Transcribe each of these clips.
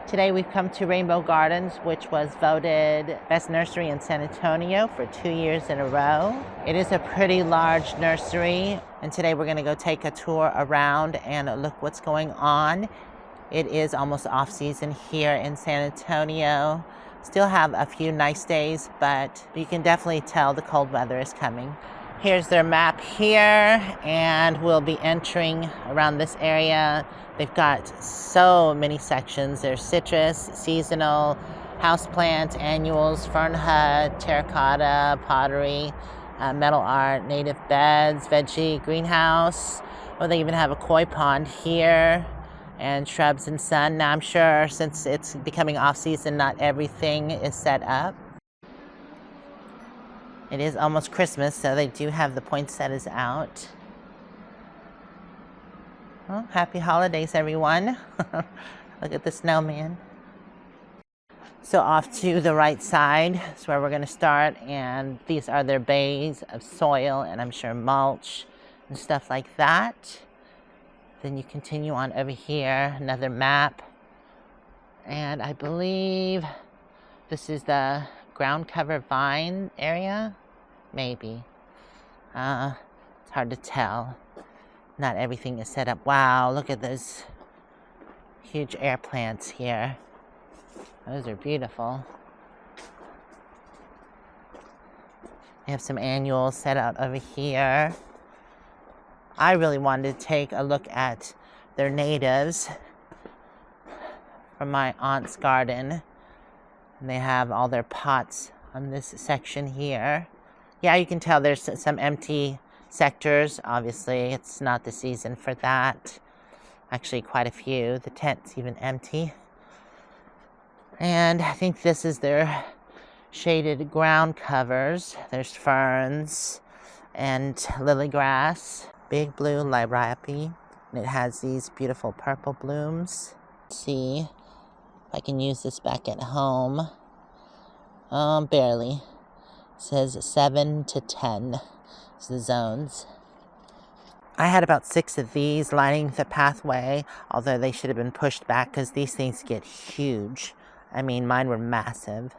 Today we've come to Rainbow Gardens, which was voted best nursery in San Antonio for 2 years in a row. It is a pretty large nursery, and today we're going to go take a tour around and look what's going on. It is almost off season here in San Antonio. Still have a few nice days, but you can definitely tell the cold weather is coming. Here's their map here, and we'll be entering around this area. They've got so many sections. There's citrus, seasonal, houseplants, annuals, fern hut, terracotta, pottery, metal art, native beds, veggie, greenhouse. Oh, they even have a koi pond here, and shrubs and sun. Now I'm sure since it's becoming off season, not everything is set up. It is almost Christmas, so they do have the poinsettias out. Well, happy holidays, everyone. Look at the snowman. So off to the right side is where we're going to start, and these are their bays of soil and I'm sure mulch and stuff like that. Then you continue on over here, another map, and I believe this is the ground cover vine area, maybe. It's hard to tell. Not everything is set up. Wow, look at those huge air plants here. Those are beautiful. They have some annuals set out over here. I really wanted to take a look at their natives from my aunt's garden. And they have all their pots on this section here. Yeah, you can tell there's some empty sectors. Obviously, it's not the season for that. Actually, quite a few. The tent's even empty. And I think this is their shaded ground covers. There's ferns and lily grass. Big blue liriope. And it has these beautiful purple blooms. Let's see if I can use this back at home. Barely. It says 7 to 10 is the zones. I had about 6 of these lining the pathway, although they should have been pushed back because these things get huge. I mean, mine were massive.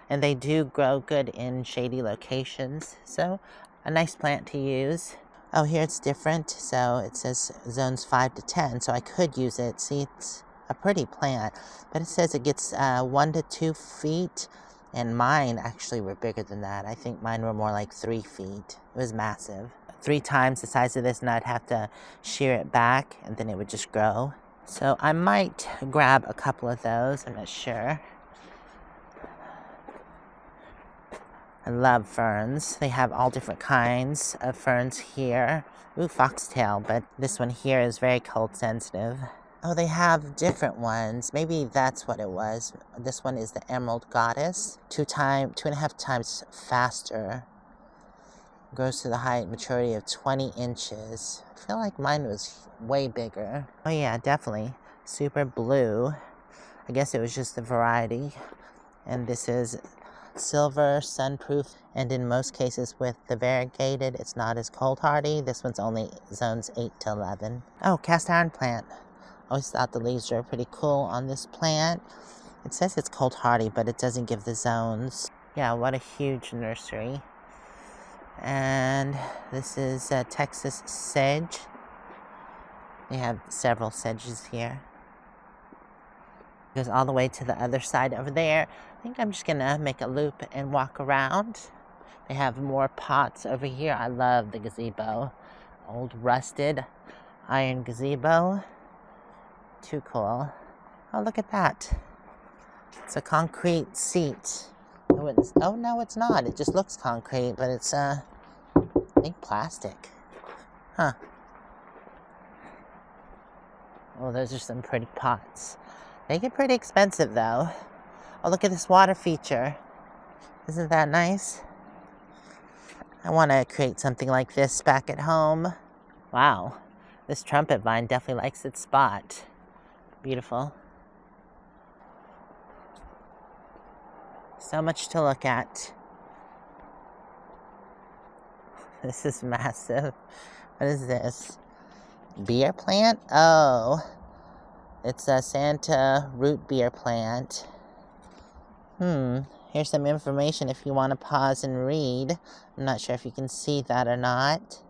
And they do grow good in shady locations, so a nice plant to use. Oh, here it's different. So it says zones 5 to 10, so I could use it. See, it's a pretty plant, but it says it gets 1 to 2 feet. And mine actually were bigger than that. I think mine were more like 3 feet. It was massive. 3 times the size of this, and I'd have to shear it back, and then it would just grow. So I might grab a couple of those. I'm not sure. I love ferns. They have all different kinds of ferns here. Ooh, foxtail, but this one here is very cold sensitive. Oh, they have different ones. Maybe that's what it was. This one is the Emerald Goddess. 2.5 times faster. Grows to the height maturity of 20 inches. I feel like mine was way bigger. Oh yeah, definitely. Super blue. I guess it was just the variety. And this is silver, sunproof, and in most cases with the variegated, it's not as cold hardy. This one's only zones 8 to 11. Oh, cast iron plant. Always thought the leaves were pretty cool on this plant. It says it's cold hardy, but it doesn't give the zones. Yeah, what a huge nursery. And this is Texas sedge. They have several sedges here. Goes all the way to the other side over there. I think I'm just gonna make a loop and walk around. They have more pots over here. I love the gazebo. Old rusted iron gazebo. Too cool. Oh, look at that. It's a concrete seat. Oh, no, it's not. It just looks concrete, but it's, I think, plastic. Huh. Oh, those are some pretty pots. They get pretty expensive, though. Oh, look at this water feature. Isn't that nice? I want to create something like this back at home. Wow. This trumpet vine definitely likes its spot. Beautiful. So much to look at. This is massive. What is this? Beer plant? Oh. It's a Santa root beer plant. Here's some information if you want to pause and read. I'm not sure if you can see that or not.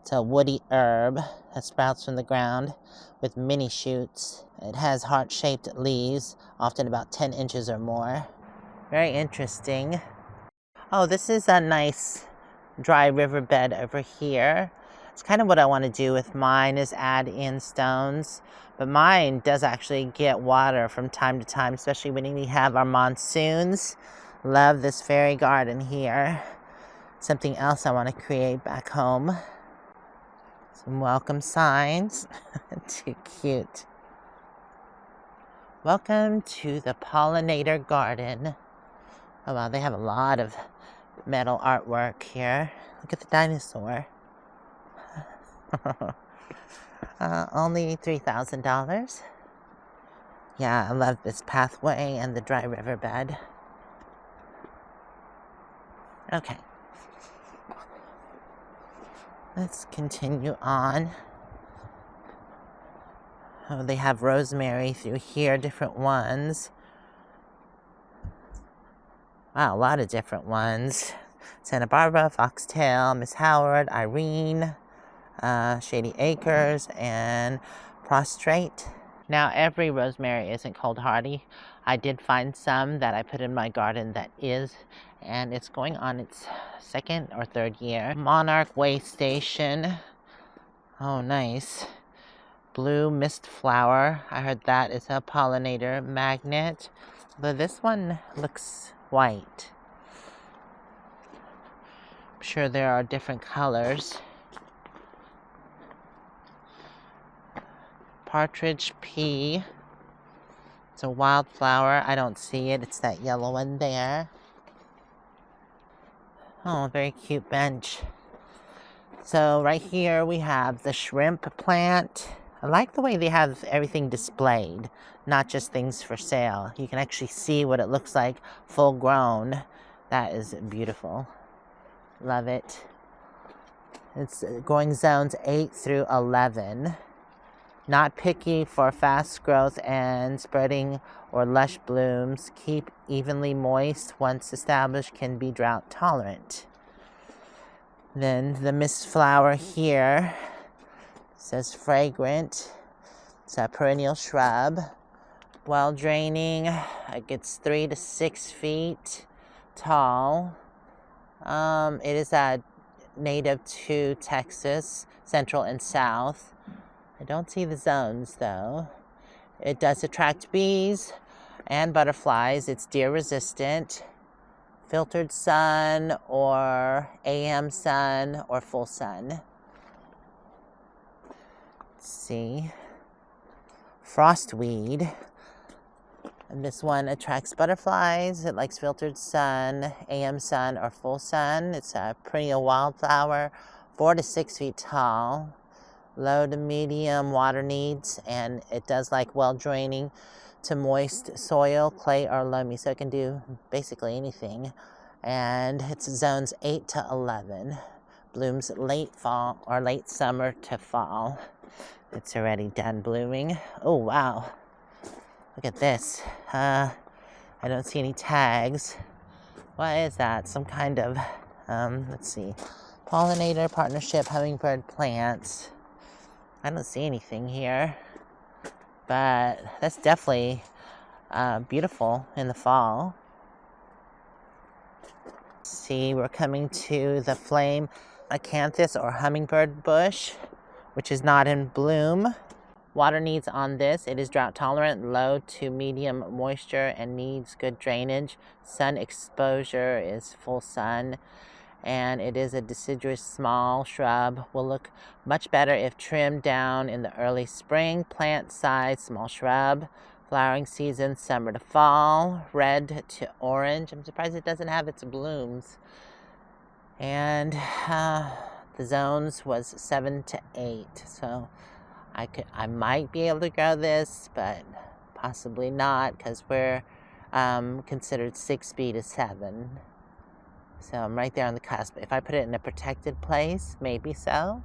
It's a woody herb that sprouts from the ground with mini shoots. It has heart-shaped leaves, often about 10 inches or more. Very interesting. Oh, this is a nice dry riverbed over here. It's kind of what I want to do with mine, is add in stones. But mine does actually get water from time to time, especially when we have our monsoons. Love this fairy garden here. Something else I want to create back home. Some welcome signs. Too cute. Welcome to the Pollinator garden. Oh wow, they have a lot of metal artwork here. Look at the dinosaur. Only $3,000. Yeah, I love this pathway and the dry riverbed. Okay. Let's continue on. Oh, they have rosemary through here, different ones. Wow, a lot of different ones. Santa Barbara, Foxtail, Miss Howard, Irene, Shady Acres, and Prostrate. Now, every rosemary isn't cold hardy. I did find some that I put in my garden that is, and it's going on its second or third year. Monarch Way Station. Oh, nice. Blue mist flower. I heard that is a pollinator magnet. But this one looks white. I'm sure there are different colors. Partridge pea. It's a wildflower. I don't see it. It's that yellow one there. Oh, very cute bench. So right here we have the shrimp plant. I like the way they have everything displayed, not just things for sale. You can actually see what it looks like full grown. That is beautiful. Love it. It's growing zones 8 through 11. Not picky for fast growth and spreading or lush blooms. Keep evenly moist. Once established, can be drought tolerant. Then the mist flower here says fragrant. It's a perennial shrub. Well draining. It gets 3 to 6 feet tall. It is a native to Texas, Central and South. I don't see the zones though. It does attract bees and butterflies. It's deer resistant. Filtered sun or AM sun or full sun. Let's see. Frostweed. And this one attracts butterflies. It likes filtered sun, AM sun, or full sun. It's a perennial wildflower, 4 to 6 feet tall. Low to medium water needs, and it does like well draining to moist soil, clay, or loamy, so it can do basically anything. And it's zones 8 to 11. Blooms late fall or late summer to fall. It's already done blooming. Oh wow, look at this. I don't see any tags. What is that? Some kind of let's see, pollinator partnership hummingbird plants. I don't see anything here, but that's definitely beautiful in the fall. See, we're coming to the flame acanthus or hummingbird bush, which is not in bloom. Water needs on this. It is drought tolerant, low to medium moisture, and needs good drainage. Sun exposure is full sun. And it is a deciduous small shrub. Will look much better if trimmed down in the early spring. Plant size, small shrub. Flowering season, summer to fall. Red to orange. I'm surprised it doesn't have its blooms. And the zones was 7 to 8. So I might be able to grow this, but possibly not, because we're considered 6B to 7. So I'm right there on the cusp. If I put it in a protected place, maybe so.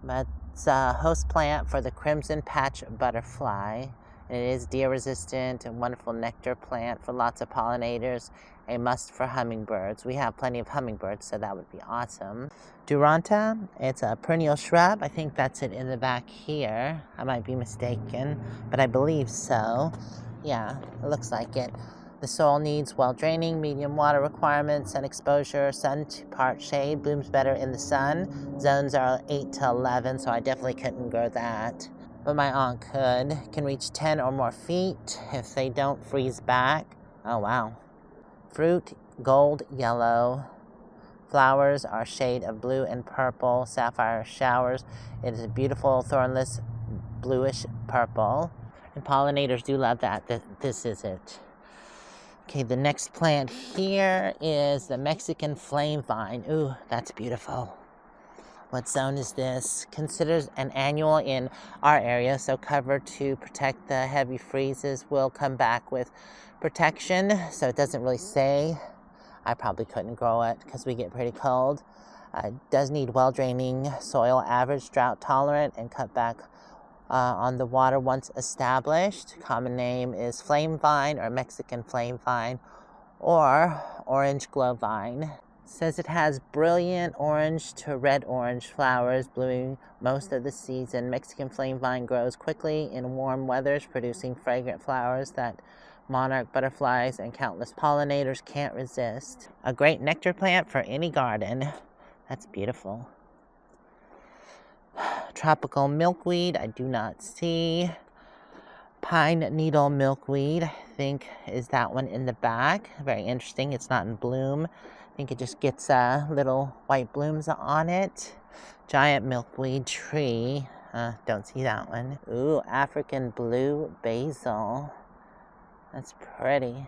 But It's a host plant for the crimson patch butterfly. It is deer resistant and wonderful nectar plant for lots of pollinators. A must for hummingbirds. We have plenty of hummingbirds, so that would be awesome. Duranta, it's a perennial shrub. I think that's it in the back here. I might be mistaken, but I believe so. Yeah, it looks like it. The soil needs well draining, medium water requirements, and exposure, sun to part shade. Blooms better in the sun. Zones are 8 to 11, so I definitely couldn't grow that. But my aunt could. Can reach 10 or more feet if they don't freeze back. Oh, wow. Fruit, gold yellow. Flowers are shade of blue and purple. Sapphire showers. It is a beautiful thornless bluish purple. And pollinators do love that. This is it. Okay, the next plant here is the Mexican flame vine. Ooh, that's beautiful. What zone is this? Considered an annual in our area, so covered to protect the heavy freezes. Will come back with protection, so it doesn't really say. I probably couldn't grow it because we get pretty cold. It does need well-draining soil, average, drought tolerant, and cut back on the water once established. Common name is flame vine or Mexican flame vine or orange glow vine. Says it has brilliant orange to red-orange flowers blooming most of the season. Mexican flame vine grows quickly in warm weathers, producing fragrant flowers that monarch butterflies and countless pollinators can't resist. A great nectar plant for any garden. That's beautiful. Tropical milkweed, I do not see. Pine needle milkweed, I think is that one in the back. Very interesting. It's not in bloom. I think it just gets little white blooms on it. Giant milkweed tree. Don't see that one. Ooh, African blue basil. That's pretty.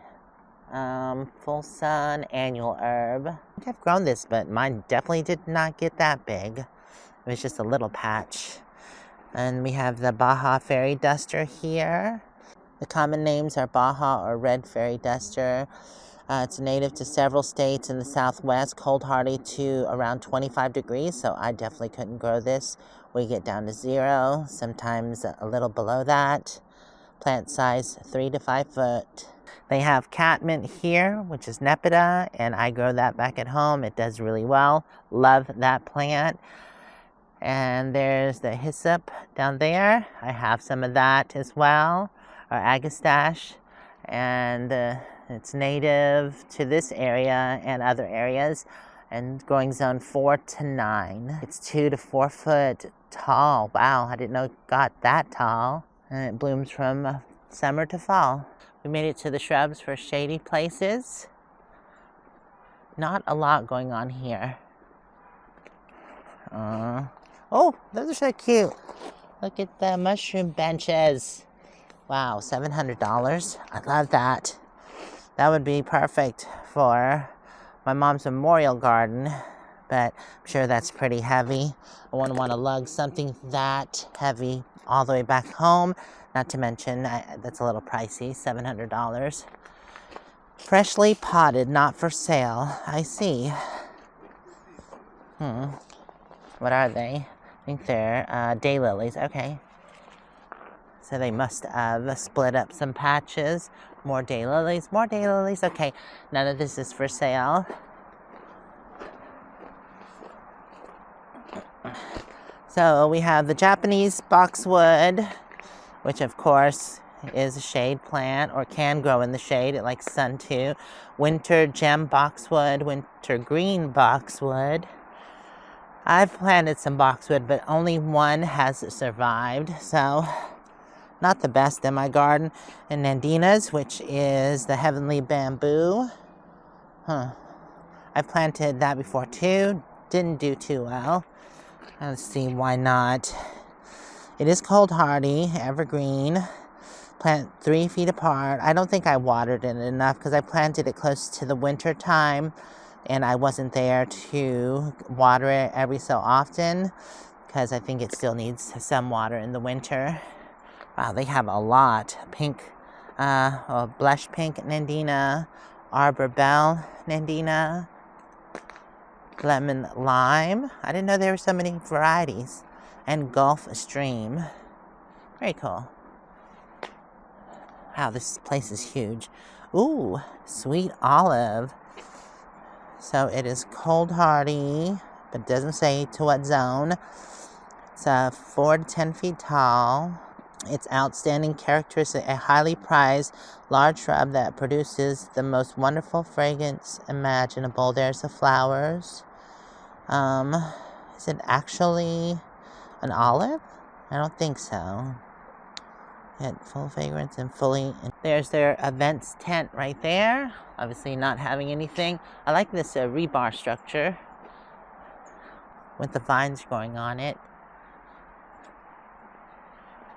Full sun annual herb. I think I've grown this, but mine definitely did not get that big. It was just a little patch. And we have the Baja fairy duster here. The common names are Baja or red fairy duster. It's native to several states in the southwest, cold hardy to around 25 degrees, so I definitely couldn't grow this. We get down to 0, sometimes a little below that. Plant size 3 to 5 foot. They have catmint here, which is Nepeta, and I grow that back at home. It does really well. Love that plant. And there's the hyssop down there. I have some of that as well, or agastache. And it's native to this area and other areas. And growing zone 4 to 9. It's 2 to 4 foot tall. Wow, I didn't know it got that tall. And it blooms from summer to fall. We made it to the shrubs for shady places. Not a lot going on here. Oh, those are so cute. Look at the mushroom benches. Wow, $700. I love that. That would be perfect for my mom's memorial garden, but I'm sure that's pretty heavy. I wouldn't want to lug something that heavy all the way back home. Not to mention, that's a little pricey, $700. Freshly potted, not for sale. I see. What are they? I think they're daylilies. Okay. So they must have split up some patches. More daylilies. More daylilies. Okay. None of this is for sale. So we have the Japanese boxwood, which of course is a shade plant or can grow in the shade. It likes sun too. Winter gem boxwood, winter green boxwood. I've planted some boxwood, but only one has survived, so not the best in my garden. And Nandinas, which is the heavenly bamboo. I've planted that before too. Didn't do too well. Let's see, why not? It is cold hardy, evergreen. Plant 3 feet apart. I don't think I watered it enough because I planted it close to the winter time. And I wasn't there to water it every so often because I think it still needs some water in the winter. Wow, they have a lot. Pink, blush pink Nandina, Arbor Bell Nandina, lemon lime. I didn't know there were so many varieties. and Gulf Stream. Very cool. Wow, this place is huge. Ooh, sweet olive. So it is cold hardy, but it doesn't say to what zone. It's 4 to 10 feet tall. Its outstanding characteristic, a highly prized large shrub that produces the most wonderful fragrance imaginable. There's the flowers. Is it actually an olive? I don't think so. Full fragrance and fully. There's their events tent right there. Obviously not having anything. I like this rebar structure with the vines growing on it.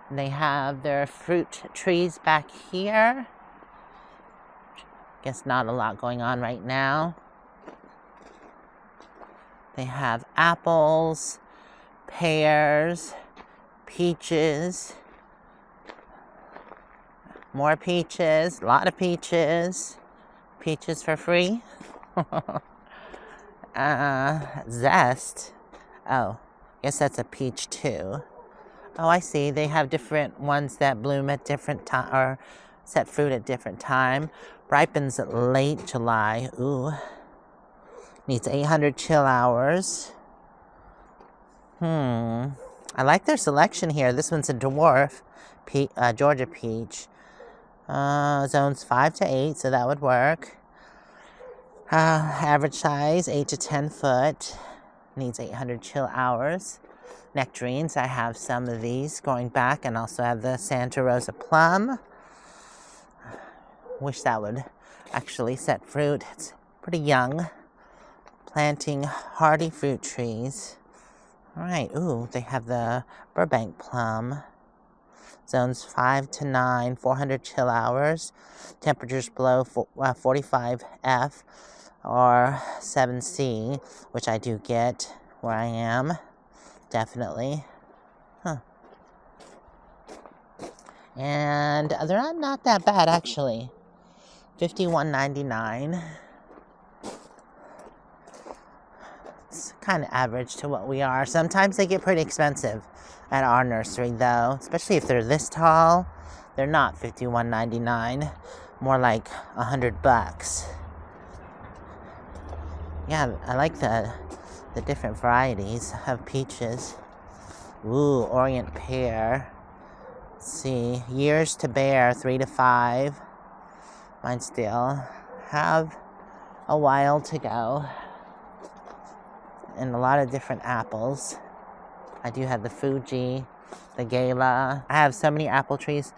They have their fruit trees back here. Guess not a lot going on right now. They have apples, pears, peaches, more peaches, a lot of peaches. Peaches for free. Zest. Oh, guess that's a peach too. Oh, I see. They have different ones that bloom at different time or set fruit at different time. Ripens late July. Ooh. Needs 800 chill hours. I like their selection here. This one's a dwarf, Georgia peach. Zones 5 to 8, so that would work. Average size, 8 to 10 foot. Needs 800 chill hours. Nectarines, I have some of these going back, and also have the Santa Rosa plum. Wish that would actually set fruit. It's pretty young. Planting hardy fruit trees. All right, ooh, they have the Burbank plum. Zones 5 to 9, 400 chill hours. Temperatures below 45 F or 7C, which I do get where I am. Definitely. And they're not that bad, actually. $51.99. It's kind of average to what we are. Sometimes they get pretty expensive at our nursery, though, especially if they're this tall. They're not $51.99, more like $100. Yeah, I like the different varieties of peaches. Ooh, Orient pear. Let's see, years to bear, 3 to 5. Mine still have a while to go. And a lot of different apples. I do have the Fuji, the Gala. I have so many apple trees.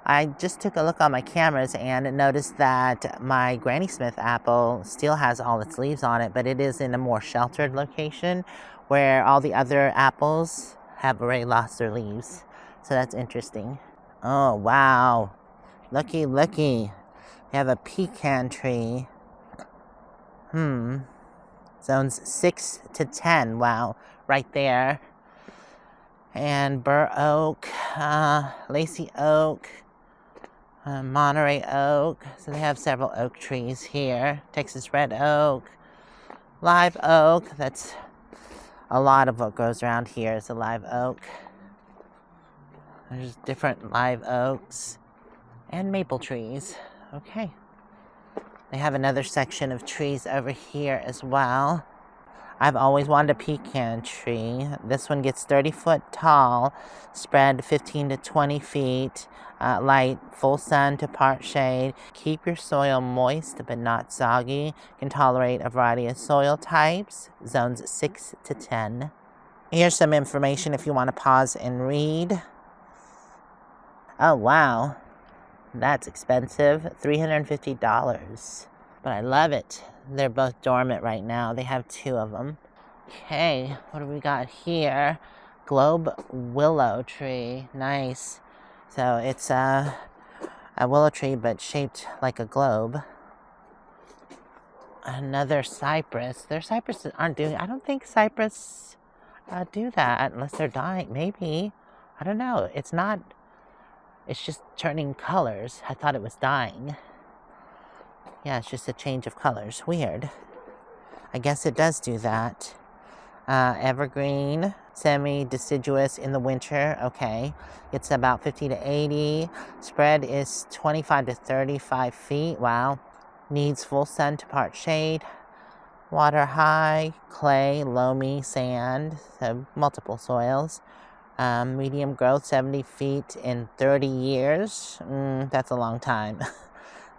I just took a look on my cameras and noticed that my Granny Smith apple still has all its leaves on it, but it is in a more sheltered location where all the other apples have already lost their leaves. So that's interesting. Oh, wow. Looky, looky. We have a pecan tree. Zones 6 to 10. Wow, right there. And bur oak, lacy oak, Monterey oak. So they have several oak trees here. Texas red oak, live oak. That's a lot of what grows around here is a live oak. There's different live oaks and maple trees. Okay. They have another section of trees over here as well. I've always wanted a pecan tree. This one gets 30 foot tall, spread 15 to 20 feet, light, full sun to part shade. Keep your soil moist but not soggy. Can tolerate a variety of soil types, zones 6 to 10. Here's some information if you want to pause and read. Oh, wow. That's expensive, $350. But I love it. They're both dormant right now. They have 2 of them. Okay, what do we got here? Globe willow tree. Nice. So it's a willow tree, but shaped like a globe. Another cypress. Their cypresses aren't doing... I don't think cypress do that unless they're dying. Maybe. I don't know. It's not... It's just turning colors. I thought it was dying. Yeah, it's just a change of colors. Weird. I guess it does do that. Evergreen. Semi-deciduous in the winter. Okay. It's about 50 to 80. Spread is 25 to 35 feet. Wow. Needs full sun to part shade. Water high, clay, loamy, sand, so multiple soils. Medium growth, 70 feet in 30 years. That's a long time.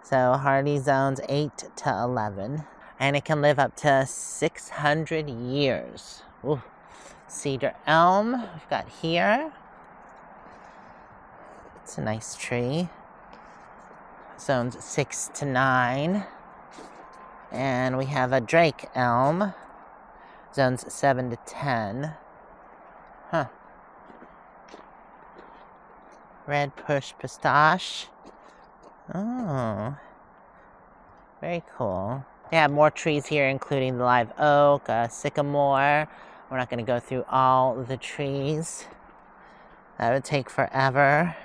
So hardy zones 8 to 11. And it can live up to 600 years. Ooh. Cedar elm, we've got here. It's a nice tree. Zones 6 to 9. And we have a drake elm. Zones 7 to 10. Huh. Red push pistache. Oh. Very cool. They have more trees here, including the live oak, sycamore. We're not going to go through all the trees. That would take forever.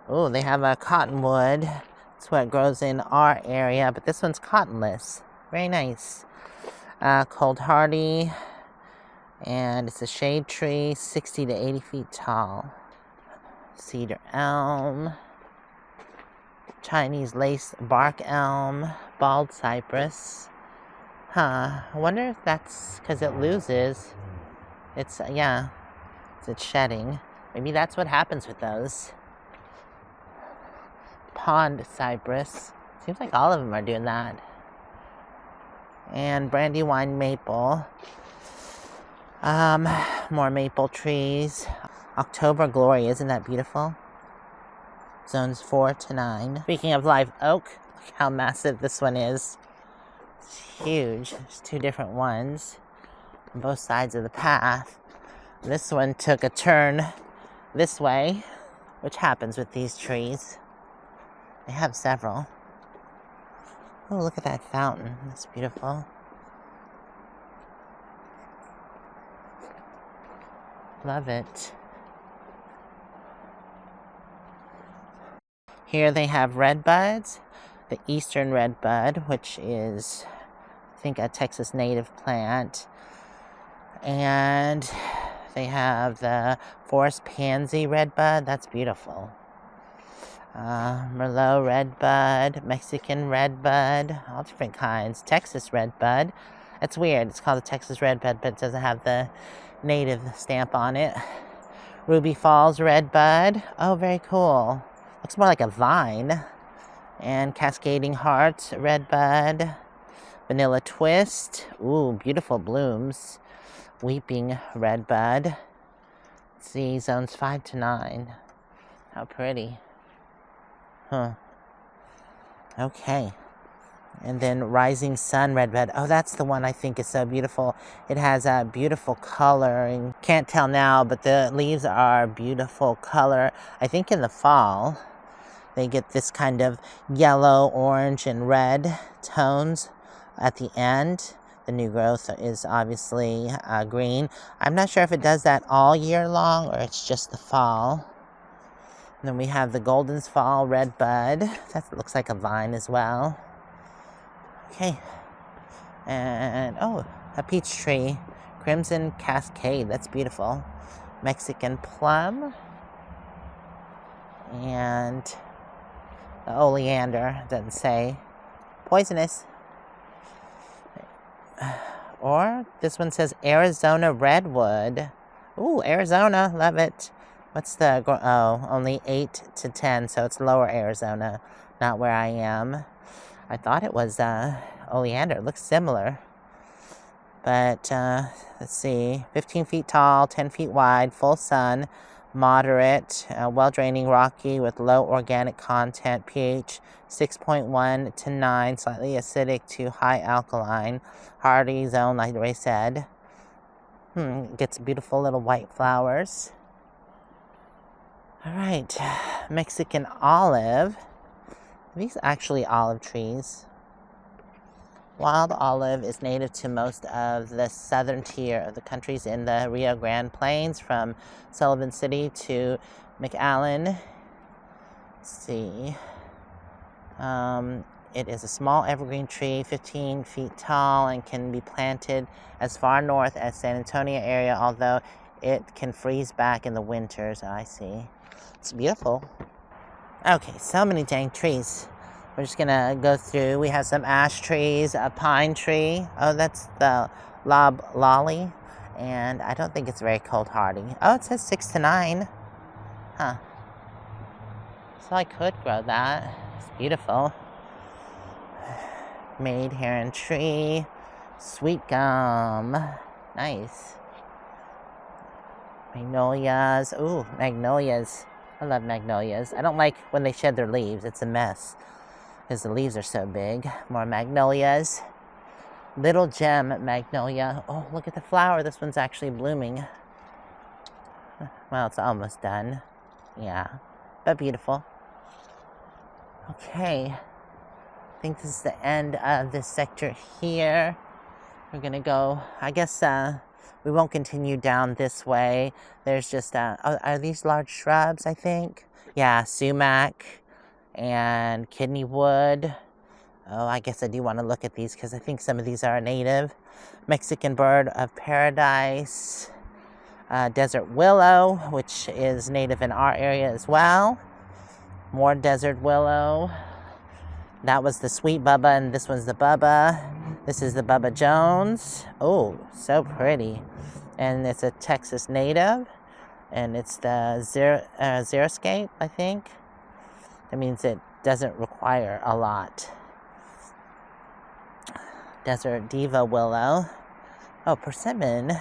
Oh, they have a cottonwood. It's what grows in our area, but this one's cottonless. Very nice. Cold hardy. And it's a shade tree, 60 to 80 feet tall. Cedar elm. Chinese lace bark elm. Bald cypress. I wonder if that's because it loses. It's shedding. Maybe that's what happens with those. Pond cypress. Seems like all of them are doing that. And brandywine maple. More maple trees. October glory, isn't that beautiful? Zones 4 to 9. Speaking of live oak, look how massive this one is. It's huge. There's 2 different ones on both sides of the path. This one took a turn this way, which happens with these trees. They have several. Oh, look at that fountain. That's beautiful. Love it. Here they have redbuds. The eastern redbud, which is, I think, a Texas native plant. And they have the forest pansy redbud. That's beautiful. Merlot redbud, Mexican redbud, all different kinds. Texas redbud. It's weird. It's called the Texas redbud, but it doesn't have the native stamp on it. Ruby Falls redbud. Oh, very cool. Looks more like a vine. And Cascading Heart redbud. Vanilla twist. Ooh, beautiful blooms. Weeping redbud. Let's see, zones 5 to 9. How pretty. Huh. Okay. And then Rising Sun redbud. Oh, that's the one I think is so beautiful. It has a beautiful color. Can't tell now, but the leaves are beautiful color. I think in the fall, they get this kind of yellow, orange, and red tones at the end. The new growth is obviously green. I'm not sure if it does that all year long or it's just the fall. And then we have the Golden's Fall redbud. That looks like a vine as well. Okay. And, oh, a peach tree. Crimson Cascade. That's beautiful. Mexican plum. And the oleander. Doesn't say. Poisonous. Or this one says Arizona redwood. Ooh, Arizona. Love it. What's the, only 8 to 10, so it's lower Arizona, not where I am. I thought it was oleander. It looks similar. But, let's see, 15 feet tall, 10 feet wide, full sun, moderate, well-draining rocky with low organic content, pH 6.1 to 9, slightly acidic to high alkaline, hardy zone, like Ray said. Gets beautiful little white flowers. All right, Mexican olive. These are actually olive trees. Wild olive is native to most of the southern tier of the countries in the Rio Grande Plains, from Sullivan City to McAllen. Let's see. It is a small evergreen tree, 15 feet tall, and can be planted as far north as San Antonio area, although it can freeze back in the winters. I see. It's beautiful. Okay, so many dang trees. We're just gonna go through. We have some ash trees, a pine tree. Oh, that's the loblolly. And I don't think it's very cold hardy. Oh, it says 6 to 9. Huh. So I could grow that. It's beautiful. Maid heron tree. Sweet gum. Nice. Magnolias. Ooh, magnolias. I love magnolias. I don't like when they shed their leaves. It's a mess because the leaves are so big. More magnolias. Little gem magnolia. Oh, look at the flower. This one's actually blooming. Well, it's almost done. Yeah, but beautiful. Okay. I think this is the end of this sector here. We're gonna go, I guess, we won't continue down this way. There's just, are these large shrubs, I think? Yeah, sumac and kidney wood. Oh, I guess I do want to look at these because I think some of these are native. Mexican bird of paradise. Desert willow, which is native in our area as well. More desert willow. That was the sweet Bubba, and this one's the Bubba. This is the Bubba Jones. Oh, so pretty. And it's a Texas native. And it's the xeriscape, I think. That means it doesn't require a lot. Desert diva willow. Oh, persimmon.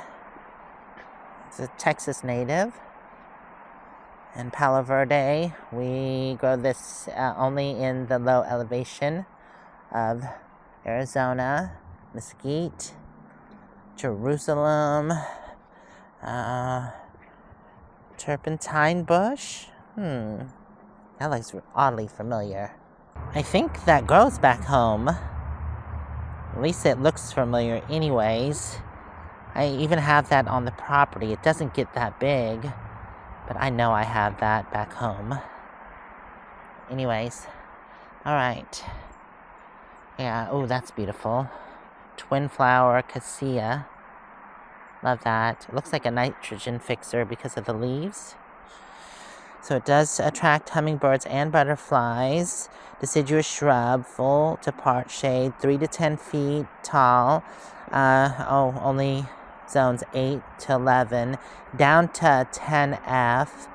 It's a Texas native. And Palo Verde, we grow this only in the low elevation of Arizona. Mesquite, Jerusalem, turpentine bush. That looks oddly familiar. I think that grows back home. At least it looks familiar anyways. I even have that on the property. It doesn't get that big, but I know I have that back home. Anyways, all right. Yeah, oh, that's beautiful. Twin flower cassia. Love that. It looks like a nitrogen fixer because of the leaves. So it does attract hummingbirds and butterflies. Deciduous shrub, full to part shade, 3 to 10 feet tall. Only zones 8 to 11, down to 10F.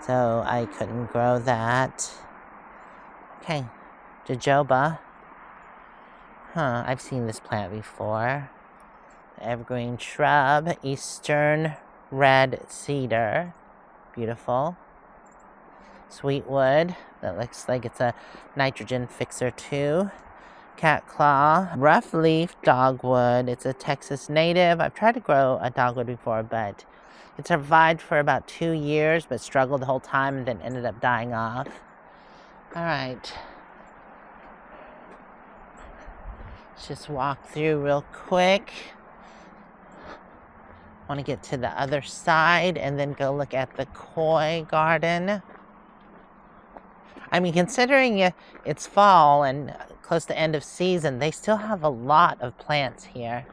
So I couldn't grow that. Okay, jojoba. I've seen this plant before. Evergreen shrub, eastern red cedar. Beautiful. Sweetwood. That looks like it's a nitrogen fixer too. Cat claw. Rough leaf dogwood. It's a Texas native. I've tried to grow a dogwood before, but it survived for about 2 years, but struggled the whole time and then ended up dying off. All right. Let's just walk through real quick. Want to get to the other side and then go look at the koi garden. I mean, considering it's fall and close to end of season, they still have a lot of plants here.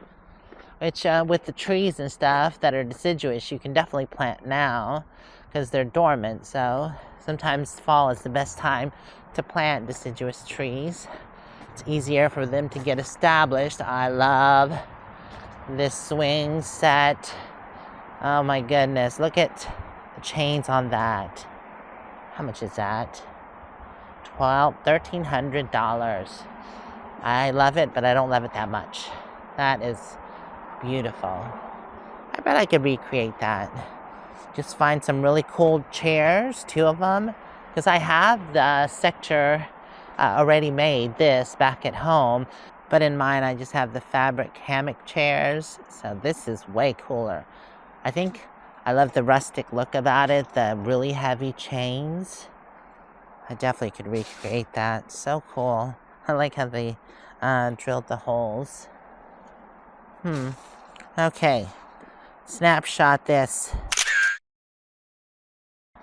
Which, with the trees and stuff that are deciduous, you can definitely plant now because they're dormant. So sometimes fall is the best time to plant deciduous trees. It's easier for them to get established. I love this swing set. Oh my goodness, look at the chains on that. How much is that? $1,300. I love it, but I don't love it that much. That is beautiful. I bet I could recreate that. Just find some really cool chairs, 2 of them, because I have the sector already made, this back at home, but in mine I just have the fabric hammock chairs, so this is way cooler. I think I love the rustic look about it, the really heavy chains. I definitely could recreate that. So cool. I like how they drilled the holes. Okay. Snapshot this.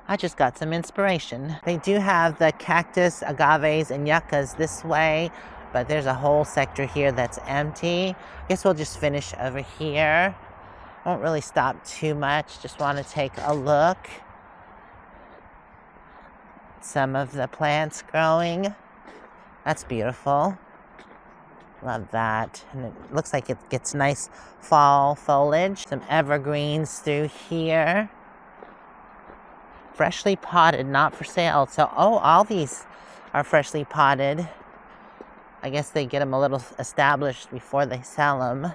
I just got some inspiration. They do have the cactus, agaves, and yuccas this way, but there's a whole sector here that's empty. I guess we'll just finish over here. Won't really stop too much. Just want to take a look. Some of the plants growing. That's beautiful. Love that. And it looks like it gets nice fall foliage. Some evergreens through here. Freshly potted, not for sale. So, oh, all these are freshly potted. I guess they get them a little established before they sell them.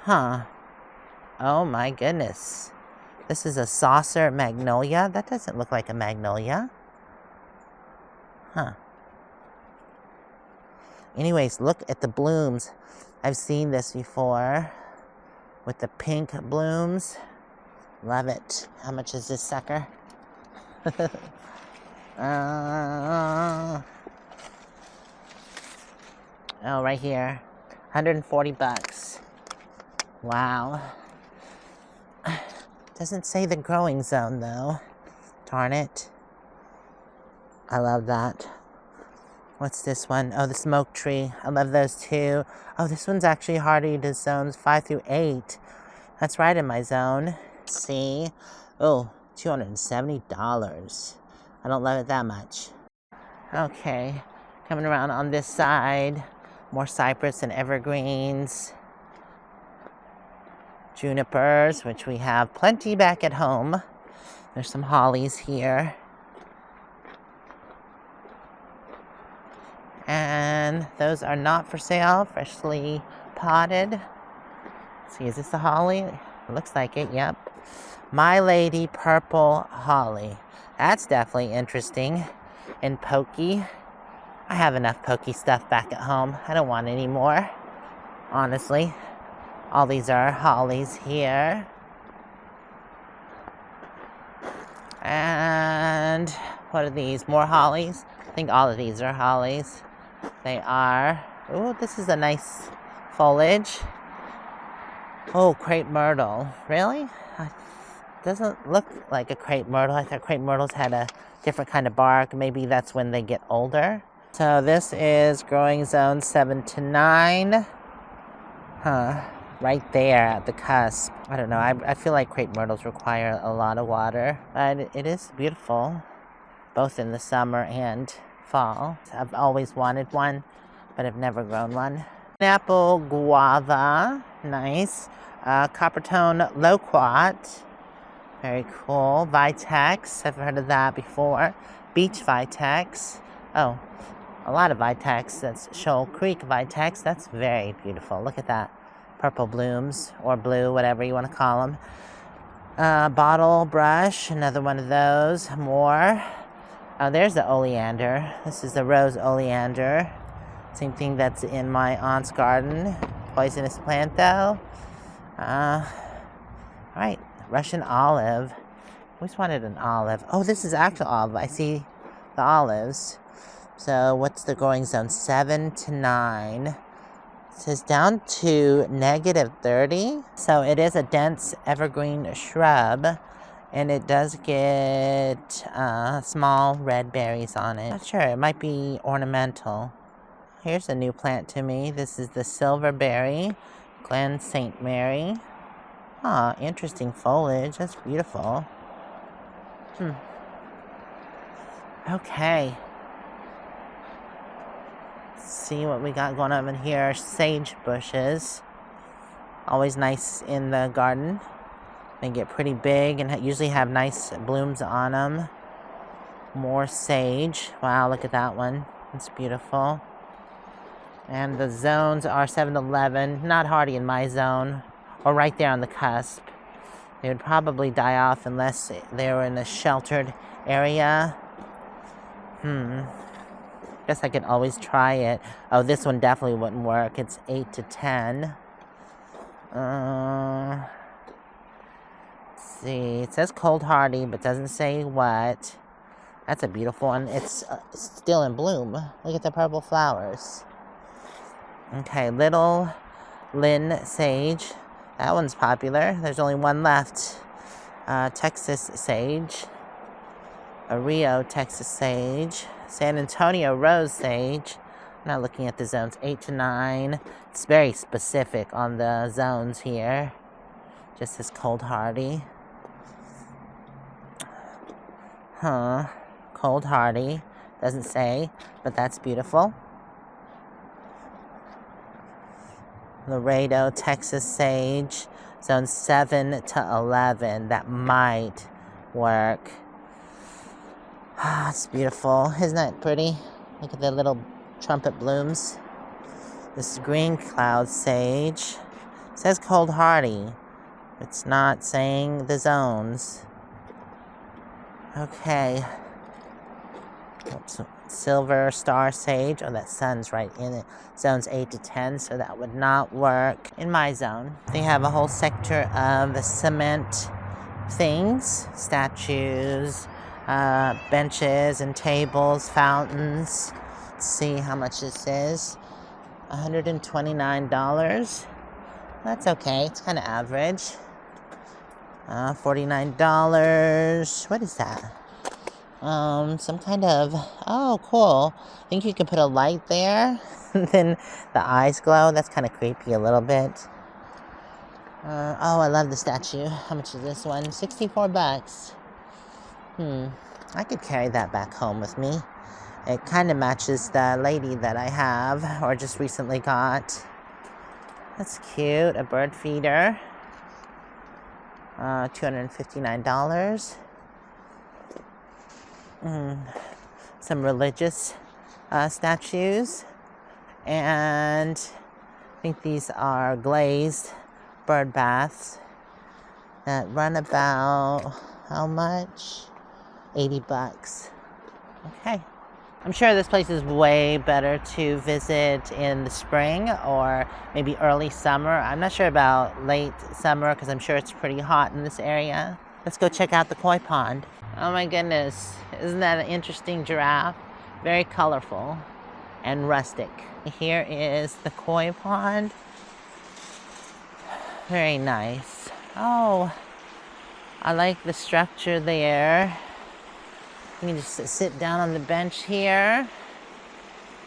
Huh. Oh my goodness. This is a saucer magnolia. That doesn't look like a magnolia. Huh. Anyways, look at the blooms. I've seen this before with the pink blooms. Love it. How much is this sucker? Oh, right here. 140 bucks. Wow. Doesn't say the growing zone though. Darn it. I love that. What's this one? Oh, the smoke tree. I love those too. Oh, this one's actually hardy to zones 5 through 8. That's right in my zone. Let's see. Oh, $270. I don't love it that much. Okay, coming around on this side. More cypress and evergreens. Junipers, which we have plenty back at home. There's some hollies here. And those are not for sale, freshly potted. Let's see, is this a holly? It looks like it, yep. My Lady Purple Holly. That's definitely interesting and pokey. I have enough pokey stuff back at home. I don't want any more, honestly. All these are hollies here. And what are these? More hollies? I think all of these are hollies. They are. Oh, this is a nice foliage. Oh, crepe myrtle. Really? Doesn't look like a crepe myrtle. I thought crepe myrtles had a different kind of bark. Maybe that's when they get older. So this is growing zone 7 to 9. Huh. Right there at the cusp. I don't know. I feel like crepe myrtles require a lot of water. But it is beautiful. Both in the summer and fall. I've always wanted one, but I've never grown one. Apple guava. Nice. Coppertone loquat. Very cool. Vitex. I've heard of that before. Beach Vitex. Oh, a lot of Vitex. That's Shoal Creek Vitex. That's very beautiful. Look at that. Purple blooms, or blue, whatever you want to call them. Bottle brush. Another one of those. More. Oh, there's the oleander. This is the rose oleander. Same thing that's in my aunt's garden. Poisonous plant, though. Alright. Russian olive. Always wanted an olive. Oh, this is actual olive. I see the olives. So, what's the growing zone? 7 to 9. It says down to -30. So, it is a dense evergreen shrub. And it does get small red berries on it. Not sure. It might be ornamental. Here's a new plant to me. This is the silverberry. Glen St. Mary. Ah, interesting foliage. That's beautiful. Okay. Let's see what we got going on in here. Sage bushes. Always nice in the garden. They get pretty big and usually have nice blooms on them. More sage. Wow, look at that one. It's beautiful. And the zones are 7 to 11. Not hardy in my zone. Or right there on the cusp. They would probably die off unless they were in a sheltered area. Guess I could always try it. Oh, this one definitely wouldn't work. It's 8 to 10. Let's see. It says cold hardy, but doesn't say what. That's a beautiful one. It's still in bloom. Look at the purple flowers. Okay, little Lynn sage. That one's popular. There's only one left. Texas sage. A Rio Texas sage. San Antonio rose sage. I'm not looking at the zones 8 to 9. It's very specific on the zones here. Just says cold hardy. Huh. Cold hardy. Doesn't say, but that's beautiful. Laredo, Texas sage. Zone 7 to 11. That might work. Ah, it's beautiful. Isn't that pretty? Look at the little trumpet blooms. This is green cloud sage. It says cold hardy. It's not saying the zones. Okay. Oops. Silver star sage. Oh, that sun's right in it. Zones 8 to 10, so that would not work in my zone. They have a whole sector of cement things, statues, benches and tables, fountains. Let's see how much this is. $129. That's okay. It's kind of average. $49. What is that? Some kind of, oh, cool. I think you can put a light there, and then the eyes glow. That's kind of creepy a little bit. Oh, I love the statue. How much is this one? $64. I could carry that back home with me. It kind of matches the lady that I have, or just recently got. That's cute. A bird feeder. $259. Some religious statues, and I think these are glazed bird baths that run about, how much? $80. Okay. I'm sure this place is way better to visit in the spring or maybe early summer. I'm not sure about late summer because I'm sure it's pretty hot in this area. Let's go check out the koi pond. Oh my goodness, isn't that an interesting giraffe? Very colorful and rustic. Here is the koi pond. Very nice. Oh, I like the structure there. You can just sit down on the bench here.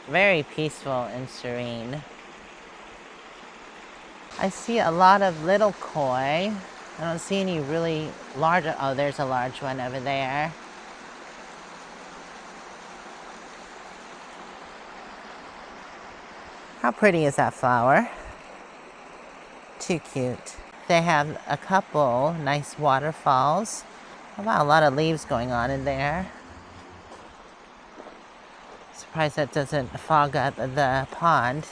Very peaceful and serene. I see a lot of little koi. I don't see any really large. Oh, there's a large one over there. How pretty is that flower? Too cute. They have a couple nice waterfalls. Oh, wow, a lot of leaves going on in there. Surprised that doesn't fog up the pond.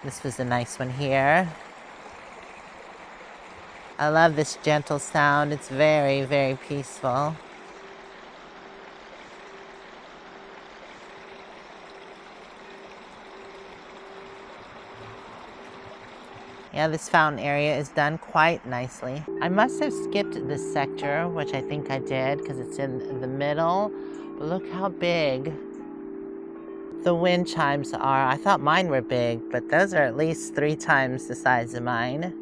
This was a nice one here. I love this gentle sound. It's very, very peaceful. Yeah, this fountain area is done quite nicely. I must have skipped this sector, which I think I did because it's in the middle. But look how big the wind chimes are. I thought mine were big, but those are at least 3 times the size of mine.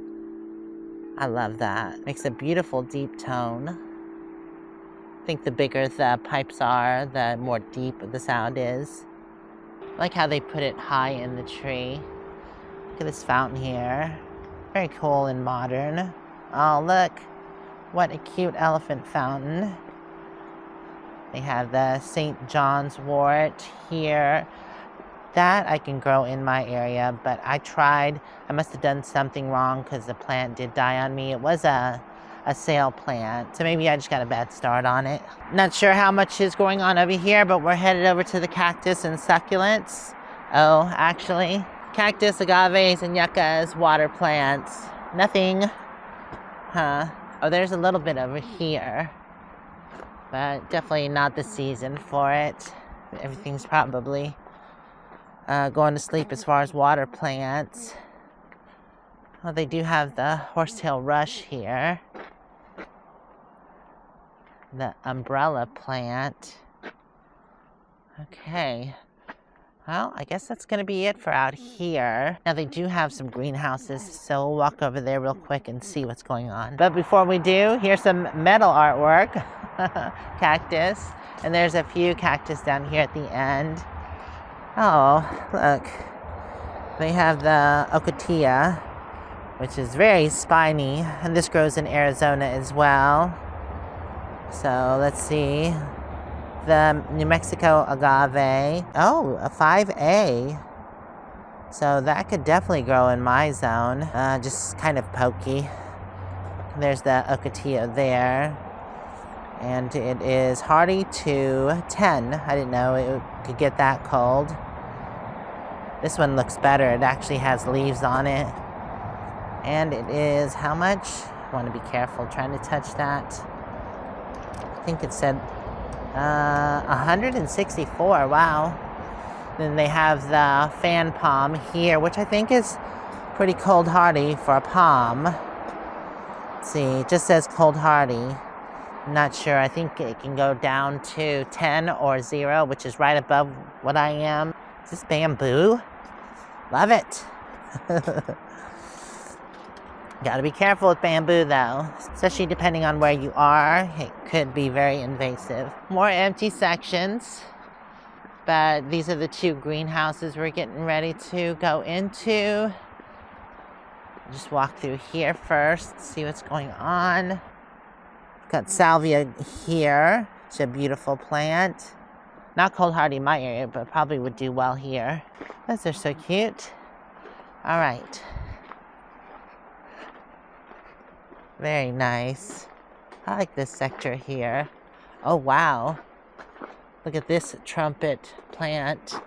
I love that. Makes a beautiful deep tone. I think the bigger the pipes are, the more deep the sound is. I like how they put it high in the tree. Look at this fountain here. Very cool and modern. Oh, look. What a cute elephant fountain. They have the St. John's wort here. That I can grow in my area, but I tried. I must have done something wrong because the plant did die on me. It was a sale plant, so maybe I just got a bad start on it. Not sure how much is going on over here, but we're headed over to the cactus and succulents. Oh, actually, cactus, agaves, and yuccas, water plants. Nothing. Huh. Oh, there's a little bit over here, but definitely not the season for it. Everything's probably going to sleep as far as water plants. Well, they do have the horsetail rush here. The umbrella plant. Okay. Well, I guess that's going to be it for out here. Now, they do have some greenhouses, so we'll walk over there real quick and see what's going on. But before we do, here's some metal artwork. Cactus. And there's a few cactus down here at the end. Oh, look. They have the ocotillo, which is very spiny, and this grows in Arizona as well. So let's see. The New Mexico agave. Oh, a 5A. So that could definitely grow in my zone. Just kind of pokey. There's the ocotillo there. And it is hardy to 10. I didn't know it could get that cold. This one looks better. It actually has leaves on it. And it is how much? I want to be careful trying to touch that. I think it said 164. Wow. Then they have the fan palm here, which I think is pretty cold hardy for a palm. Let's see, it just says cold hardy. I'm not sure. I think it can go down to 10 or 0, which is right above what I am. Is this bamboo? Love it. Gotta be careful with bamboo though, especially depending on where you are. It could be very invasive. More empty sections, but these are the 2 greenhouses we're getting ready to go into. Just walk through here first, see what's going on. Got salvia here. It's a beautiful plant. Not cold hardy in my area, but probably would do well here. Those are so cute. All right. Very nice. I like this sector here. Oh, wow. Look at this trumpet plant.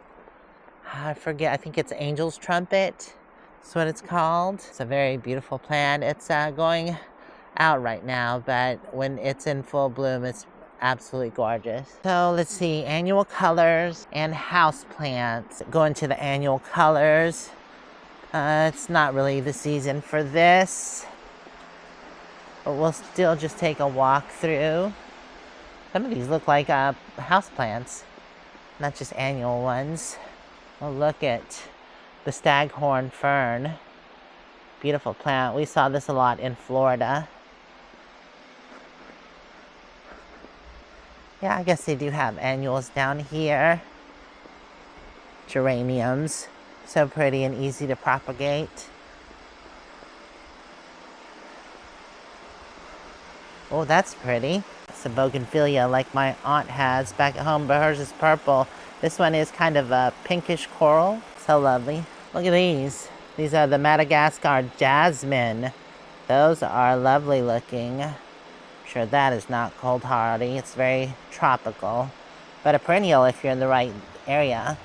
I forget, I think it's Angel's Trumpet. That's what it's called. It's a very beautiful plant. It's going out right now, but when it's in full bloom, it's absolutely gorgeous. So let's see, annual colors and house plants. Go into the annual colors. It's not really the season for this, but we'll still just take a walk through. Some of these look like house plants, not just annual ones. Oh, look at the staghorn fern. Beautiful plant. We saw this a lot in Florida. Yeah, I guess they do have annuals down here. Geraniums. So pretty and easy to propagate. Oh, that's pretty. It's a bougainvillea like my aunt has back at home, but hers is purple. This one is kind of a pinkish coral. So lovely. Look at these. These are the Madagascar jasmine. Those are lovely looking. I'm sure that is not cold hardy. It's very tropical, but a perennial if you're in the right area.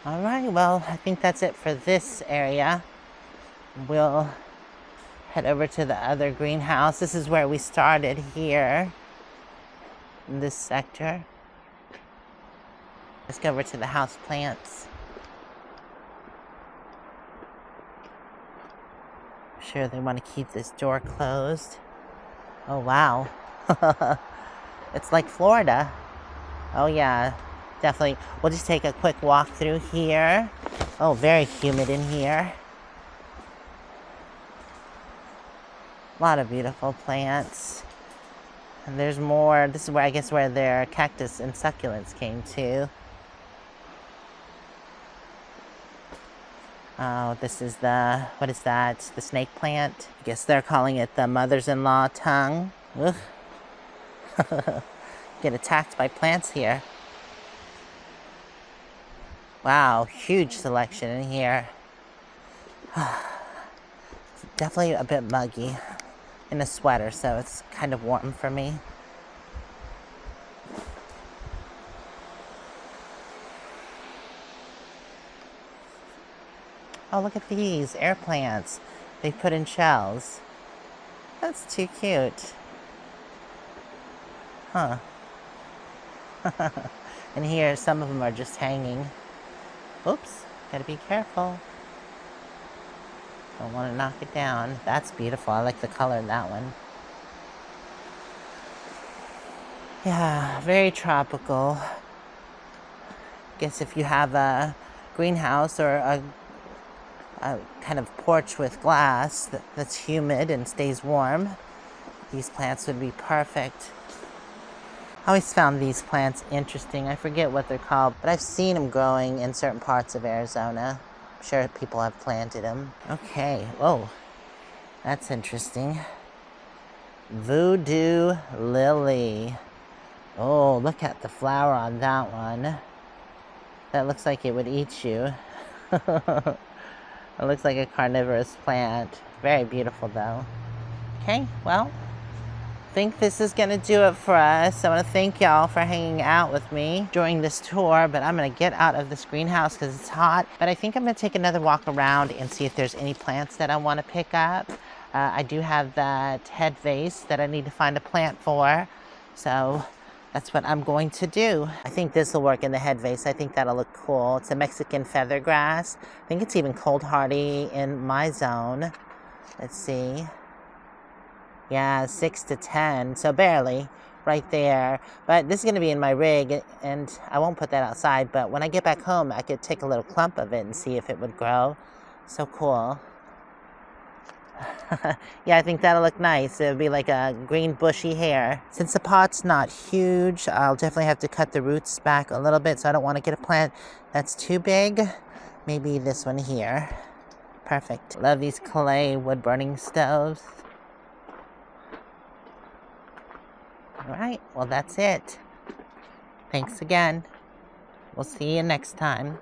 All right, well, I think that's it for this area. We'll head over to the other greenhouse. This is where we started here in this sector. Let's go over to the house plants. I'm sure they want to keep this door closed. Oh, wow. It's like Florida. Oh, yeah, definitely. We'll just take a quick walk through here. Oh, very humid in here. A lot of beautiful plants. And there's more. This is where I guess where their cactus and succulents came to. Oh, this is the, what is that? The snake plant? I guess they're calling it the mother's-in-law tongue. Ugh. Get attacked by plants here. Wow, huge selection in here. It's definitely a bit muggy. In a sweater, so it's kind of warm for me. Oh, look at these air plants. They put in shells. That's too cute. Huh. And here, some of them are just hanging. Oops, gotta be careful. Don't want to knock it down. That's beautiful. I like the color in that one. Yeah, very tropical. Guess if you have a greenhouse or a kind of porch with glass that's humid and stays warm, these plants would be perfect. I always found these plants interesting. I forget what they're called, but I've seen them growing in certain parts of Arizona. I'm sure people have planted them. Okay, whoa, that's interesting. Voodoo lily. Oh, look at the flower on that one. That looks like it would eat you. It looks like a carnivorous plant. Very beautiful though. Okay, well, I think this is gonna do it for us. I wanna thank y'all for hanging out with me during this tour, but I'm gonna get out of this greenhouse because it's hot. But I think I'm gonna take another walk around and see if there's any plants that I wanna pick up. I do have that head vase that I need to find a plant for. So that's what I'm going to do. I think this will work in the head vase. I think that'll look cool. It's a Mexican feathergrass. I think it's even cold hardy in my zone. Let's see. Yeah, 6 to 10, so barely right there. But this is gonna be in my rig and I won't put that outside, but when I get back home, I could take a little clump of it and see if it would grow. So cool. Yeah, I think that'll look nice. It'll be like a green bushy hair. Since the pot's not huge, I'll definitely have to cut the roots back a little bit, so I don't want to get a plant that's too big. Maybe this one here. Perfect. Love these clay wood burning stoves. All right, well that's it. Thanks again. We'll see you next time.